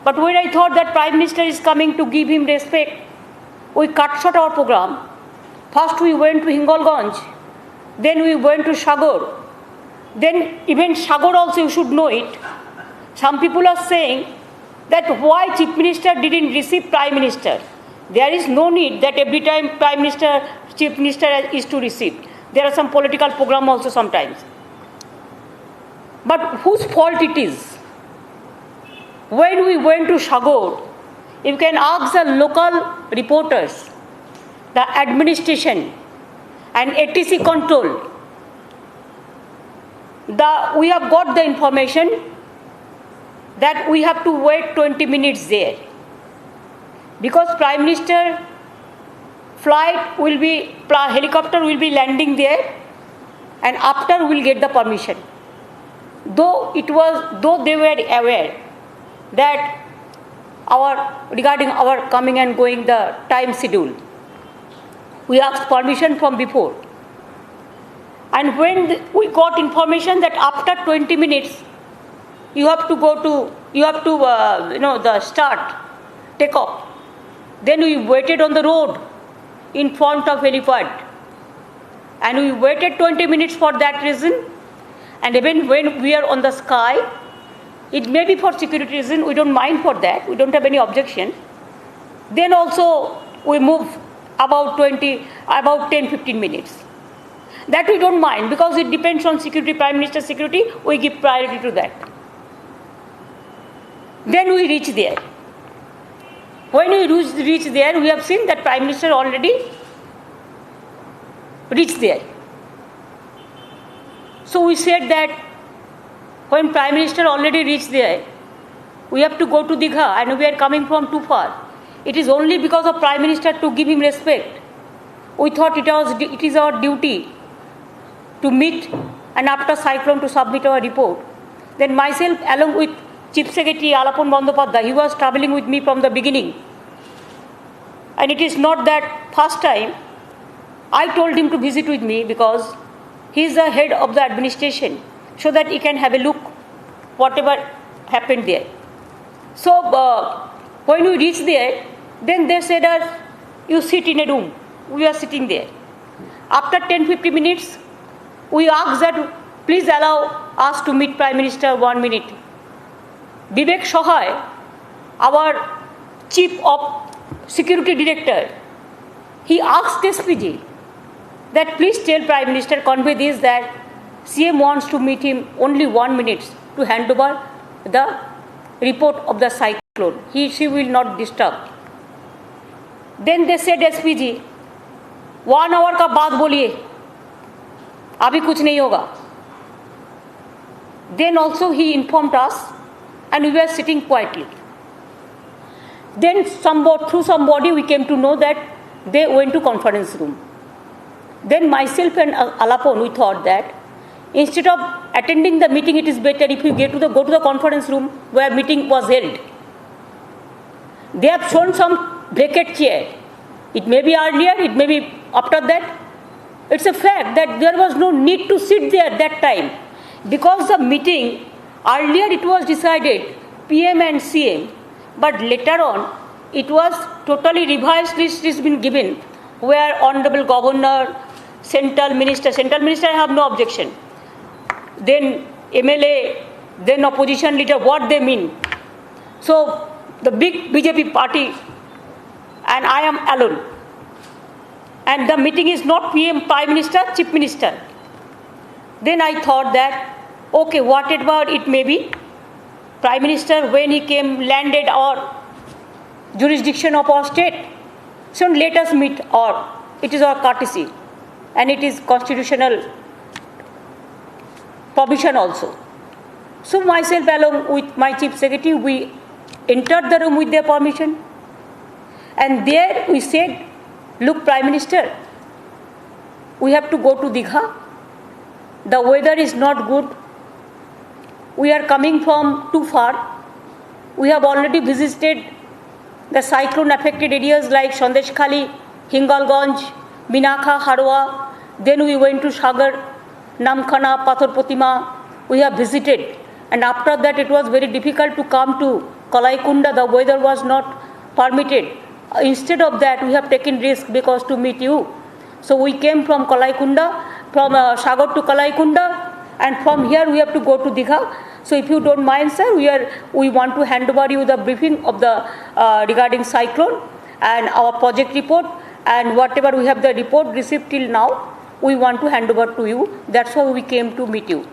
But when I thought that Prime Minister is coming to give him respect, we cut short our program. First we went to Hingolganj, then we went to Sagar. Then even Sagar also, you should know it. Some people are saying that why Chief Minister didn't receive Prime Minister. There is no need that every time Prime Minister, Chief Minister is to receive. There are some political program also sometimes. But whose fault it is? When we went to Sagar, you can ask the local reporters, the administration and ATC control. We have got the information that we have to wait 20 minutes there. Because Prime Minister helicopter will be landing there, and after we'll get the permission. Though they were aware that regarding our coming and going, the time schedule, we asked permission from before. And when we got information that after 20 minutes, the start, take off. Then we waited on the road in front of helipad. And we waited 20 minutes for that reason. And even when we are on the sky, it may be for security reason, we don't mind for that, we don't have any objection. Then also we move about 10-15 minutes. That we don't mind because it depends on security, Prime Minister's security, we give priority to that. Then we reach there. When we reach there, we have seen that Prime Minister already reached there. So we said that when Prime Minister already reached there, we have to go to Digha and we are coming from too far. It is only because of Prime Minister to give him respect. We thought it is our duty to meet and after cyclone to submit our report. Then myself along with Chief Secretary Alapon Bandopadhyay, he was travelling with me from the beginning. And it is not that first time I told him to visit with me because he is the head of the administration, so that he can have a look whatever happened there. So when we reached there, then they said us, you sit in a room. We are sitting there. After 10-15 minutes, we asked that please allow us to meet Prime Minister 1 minute. Vivek Sohay, our Chief of Security Director, he asked SPG that please tell Prime Minister, convey this that CM wants to meet him only 1 minute to hand over the report of the cyclone. She will not disturb. Then they said SPG, 1 hour का बाद बोलिए, अभी कुछ नहीं होगा. Then also he informed us and we were sitting quietly. Then through somebody we came to know that they went to conference room. Then myself and Alapon, we thought that instead of attending the meeting, it is better if we go to the conference room where meeting was held. They have shown some vacant chair. It may be earlier, it may be after that. It's a fact that there was no need to sit there at that time. Because the meeting, earlier it was decided, PM and CM, but later on, it was totally revised list has been given, where Honorable Governor, Central Minister I have no objection. Then MLA, then opposition leader, what they mean. So the big BJP party and I am alone. And the meeting is not PM, Prime Minister, Chief Minister. Then I thought that, okay, whatever it may be, Prime Minister, when he came, landed our jurisdiction of our state, so let us meet, or it is our courtesy and it is constitutional provision also. So myself along with my Chief Secretary, we entered the room with their permission, and there we said, look Prime Minister, we have to go to Digha. The weather is not good. We are coming from too far. We have already visited the cyclone affected areas like Sandeshkhali, Hingalganj, Minakha, Harwa. Then we went to Sagar, Namkhana, Pathor Pratima. We have visited. And after that, it was very difficult to come to Kalaikunda, the weather was not permitted. Instead of that, we have taken risk because to meet you. So we came from Kalaikunda, from Sagar to Kalaikunda, and from here we have to go to Digha. So if you don't mind, sir, we want to hand over you the briefing of the regarding cyclone and our project report, and whatever we have the report received till now, we want to hand over to you. That's why we came to meet you.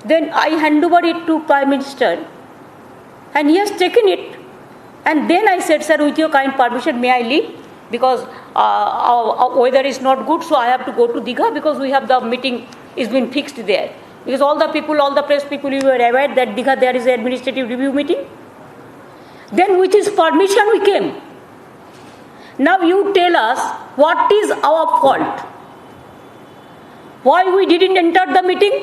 Then I hand over it to Prime Minister, and he has taken it. And then I said, sir, with your kind permission, may I leave? Because our weather is not good, so I have to go to Digha because we have the meeting is been fixed there. Because all the people, all the press people, you were aware that Digha there is an administrative review meeting. Then with his permission we came. Now you tell us what is our fault? Why we didn't enter the meeting?